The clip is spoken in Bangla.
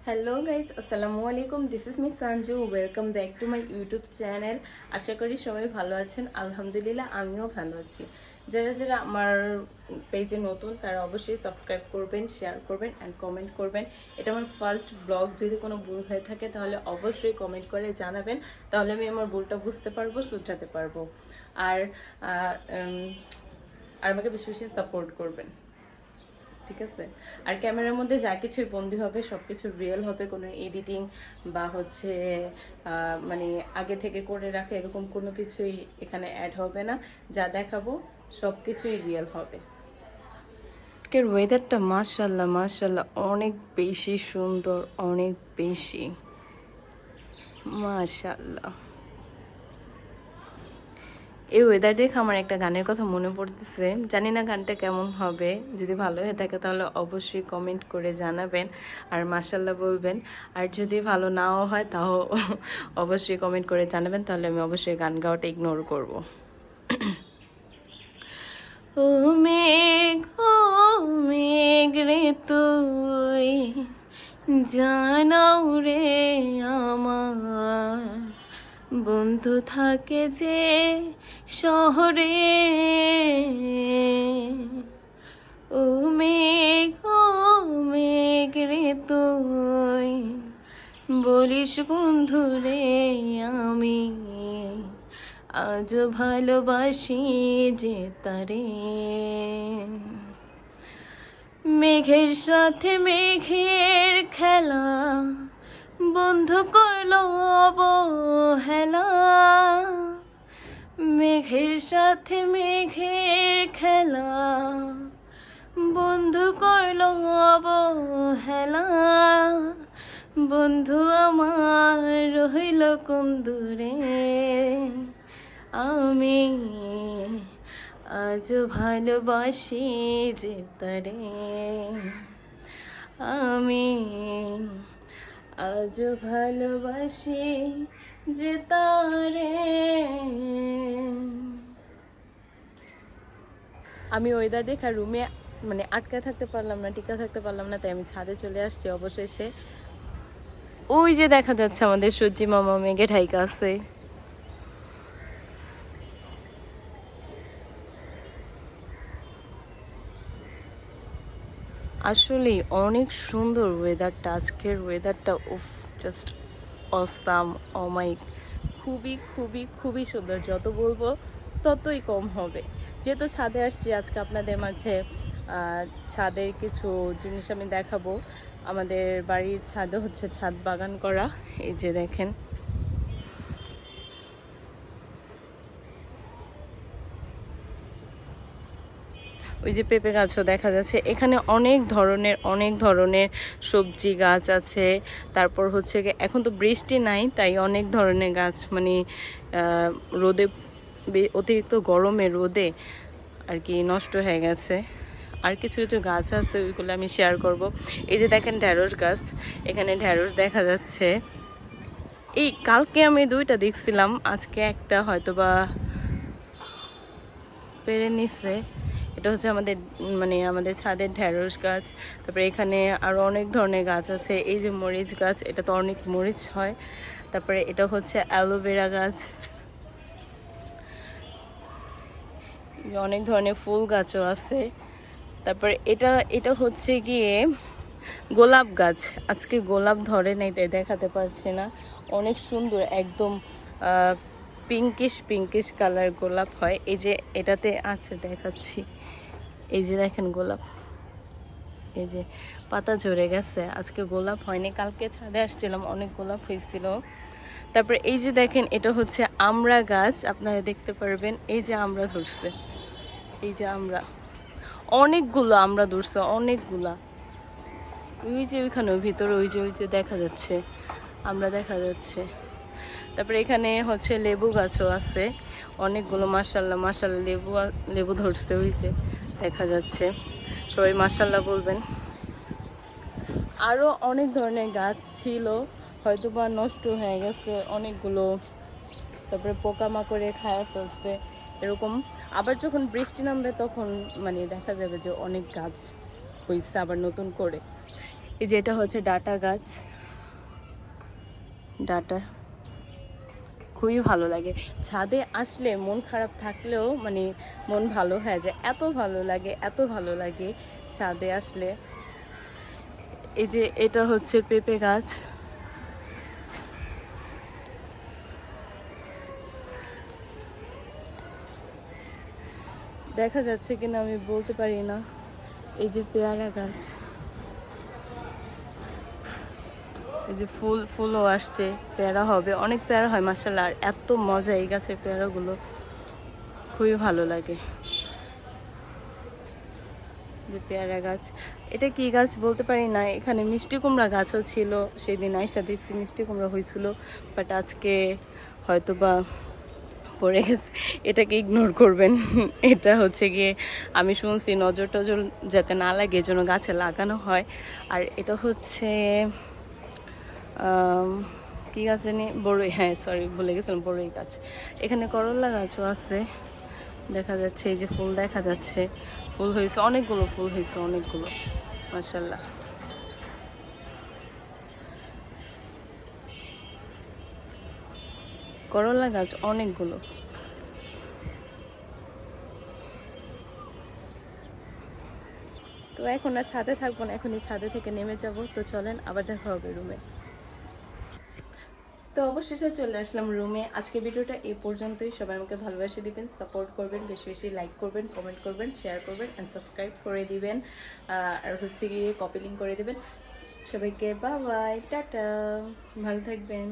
হ্যালো গাইজ, আসসালামু আলাইকুম। This is me Sanju. Welcome back to my YouTube channel. আশা করি সবাই ভালো আছেন। আলহামদুলিল্লাহ, আমিও ভালো আছি। যারা যারা আমার পেজে নতুন তারা অবশ্যই সাবস্ক্রাইব করবেন, শেয়ার করবেন অ্যান্ড কমেন্ট করবেন। এটা আমার ফার্স্ট ব্লগ। যদি কোনো ভুল হয়ে থাকে তাহলে অবশ্যই কমেন্ট করে জানাবেন, তাহলে আমি আমার ভুলটা বুঝতে পারবো, শুধরাতে পারবো। আর আর আমাকে বেশি বেশি সাপোর্ট করবেন, ঠিক আছে? আর ক্যামেরার মধ্যে যা কিছুই বন্দী হবে সব কিছু রিয়েল হবে, কোনো এডিটিং বা হচ্ছে মানে আগে থেকে করে রাখা এরকম কোনো কিছুই এখানে অ্যাড হবে না। যা দেখাবো সব কিছুই রিয়েল হবে। আজকের ওয়েদারটা মাশাল্লাহ মাশাল্লাহ অনেক বেশি সুন্দর, অনেক বেশি মাশাল্লাহ। এই ওয়েদার দেখে আমার একটা গানের কথা মনে পড়তেছে, জানি না গানটা কেমন হবে। যদি ভালো হয়ে থাকে তাহলে অবশ্যই কমেন্ট করে জানাবেন আর মাশাল্লাহ বলবেন। আর যদি ভালো নাও হয় তাও অবশ্যই কমেন্ট করে জানাবেন, তাহলে আমি অবশ্যই গান গাওয়াটা ইগনোর করব। ও মেঘ, ও মেঘ রে তুই জানাও রে আমার বন্ধু থাকে যে শহরে। ও মেঘ, ও মেঘ রে তুই বলিস বন্ধু রে আমি আজ ভালোবাসি যে তারে। মেঘের সাথে মেঘের খেলা বন্ধু করলো অবহেলা। মেঘের সাথে মেঘের খেলা বন্ধু করলো অবহেলা। বন্ধু আমার রইল কোন দূরে, আমি আজ ভালোবাসি যে তারে। আমি আজ ভালোবাসি যে তারে। আমি ওয়েদার দেখা রুমে মানে আটকা থাকতে পারলাম না, টিকা থাকতে পারলাম না, তাই আমি ছাদে চলে আসছি। অবশেষে ওই যে দেখা যাচ্ছে আমাদের সূর্যি মামা মেঘে ঢাইকা আছে। আসলে অনেক সুন্দর ওয়েদারটা, আজকের ওয়েদারটা উফ, জাস্ট অসাম। ও মাই, খুবই খুবই খুবই সুন্দর। যত বলবো ততই কম হবে। যেহেতু ছাদে আসছি আজকে আপনাদের মাঝে ছাদের কিছু জিনিস আমি দেখাবো। আমাদের বাড়ির ছাদে হচ্ছে ছাদ বাগান করা। এই যে দেখেন, ওই যে পেঁপে গাছও দেখা যাচ্ছে। এখানে অনেক ধরনের সবজি গাছ আছে। তারপর হচ্ছে এখন তো বৃষ্টি নাই, তাই অনেক ধরনের গাছ মানে রোদে, অতিরিক্ত গরমে রোদে আর কি নষ্ট হয়ে গেছে। আর কিছু কিছু গাছ আছে, ওইগুলো আমি শেয়ার করব। এই যে দেখেন ঢ্যাঁড়স গাছ, এখানে ঢ্যাঁড়স দেখা যাচ্ছে। এই কালকে আমি দুইটা দেখছিলাম, আজকে একটা হয়তো বা পেরে নিচ্ছে। এটা হচ্ছে আমাদের মানে আমাদের ছাদের ঢ্যাঁড়স গাছ। তারপরে এখানে আরও অনেক ধরনের গাছ আছে। এই যে মরিচ গাছ, এটা তো অনেক মরিচ হয়। তারপরে এটা হচ্ছে অ্যালোভেরা গাছ। অনেক ধরনের ফুল গাছও আছে। তারপরে এটা এটা হচ্ছে গিয়ে গোলাপ গাছ। আজকে গোলাপ ধরে নাই তাই দেখাতে পারছি না। অনেক সুন্দর, একদম পিঙ্কিশ পিঙ্কিশ কালার গোলাপ হয়। এই যে এটাতে আছে, দেখাচ্ছি। এই যে দেখেন গোলাপ, এই যে পাতা ঝরে গেছে। আজকে গোলাপ হয়নি, কালকে ছাদে আসছিলাম অনেক গোলাপ হয়েছিল। তারপরে এই যে দেখেন, এটা হচ্ছে আমড়া গাছ, আপনারা দেখতে পারবেন। এই যে আমড়া ধরছে, এই যে আমরা অনেকগুলো আমরা ধরছে, অনেকগুলা। ওই যে ওইখানে ভিতরে ওই যে দেখা যাচ্ছে, আমরা দেখা যাচ্ছে। তারপরে এখানে হচ্ছে লেবু গাছও আছে অনেকগুলো। মাশাল্লাহ মাশাল্লাহ লেবু ধরছে, ওই যে দেখা যাচ্ছে। সবাই মাশাল্লাহ বলবেন। আরও অনেক ধরনের গাছ ছিল, হয়তো বা নষ্ট হয়ে গেছে অনেকগুলো। তারপরে পোকামাকড়ে খায় ফেলছে এরকম। আবার যখন বৃষ্টি নামবে তখন মানে দেখা যাবে যে অনেক গাছ হয়েছে আবার নতুন করে। এই যে এটা হচ্ছে ডাটা গাছ, ডাটা খুবই ভালো লাগে। ছাদে আসলে মন খারাপ থাকলেও মানে মন ভালো হয়ে যায়, এত ভালো লাগে, এত ভালো লাগে ছাদে আসলে। এই যে এটা হচ্ছে পেঁপে গাছ, দেখা যাচ্ছে কিনা আমি বলতে পারি না। এই যে পেয়ারা গাছ, এই যে ফুলও আসছে, পেয়ারা হবে, অনেক পেয়ারা হয় মাশাআল্লাহ। আর এত মজা এই গাছের পেয়ারাগুলো, খুবই ভালো লাগে। যে পেয়ারা গাছ, এটা কি গাছ বলতে পারি না। এখানে মিষ্টি কুমড়া গাছও ছিল, সেদিন আইসা দেখছি মিষ্টি কুমড়া হয়েছিল, বাট আজকে হয়তো বা পড়ে গেছে, এটাকে ইগনোর করবেন। এটা হচ্ছে গিয়ে আমি শুনছি নজর টজর যাতে না লাগে এজন্য গাছে লাগানো হয়। আর এটা হচ্ছে কি গাছ জানি, বড়ই, হ্যাঁ সরি ভুলে গেছিলাম, বড়ই গাছ। এখানে করলা গাছও আছে দেখা যাচ্ছে, এই যে ফুল দেখা যাচ্ছে, ফুল হয়েছে অনেকগুলো, ফুল হয়েছে অনেকগুলো মাশাআল্লাহ। করলা গাছ অনেকগুলো। তো এখন আর ছাদে থাকবো না, এখনই ছাদে থেকে নেমে যাব। তো চলেন আবার দেখা হবে রুমে। তো অবশেষে চলে আসলাম রুমে। আজকে ভিডিওটা এই পর্যন্তই। সবাই আমাকে ভালোবাসে দিবেন, সাপোর্ট করবেন, বেশি বেশি লাইক করবেন, কমেন্ট করবেন, শেয়ার করবেন অ্যান্ড সাবস্ক্রাইব করে দিবেন। আর হচ্ছে গিয়ে কপি লিঙ্ক করে দিবেন। সবাইকে বাই বাই, টাটা, ভালো থাকবেন।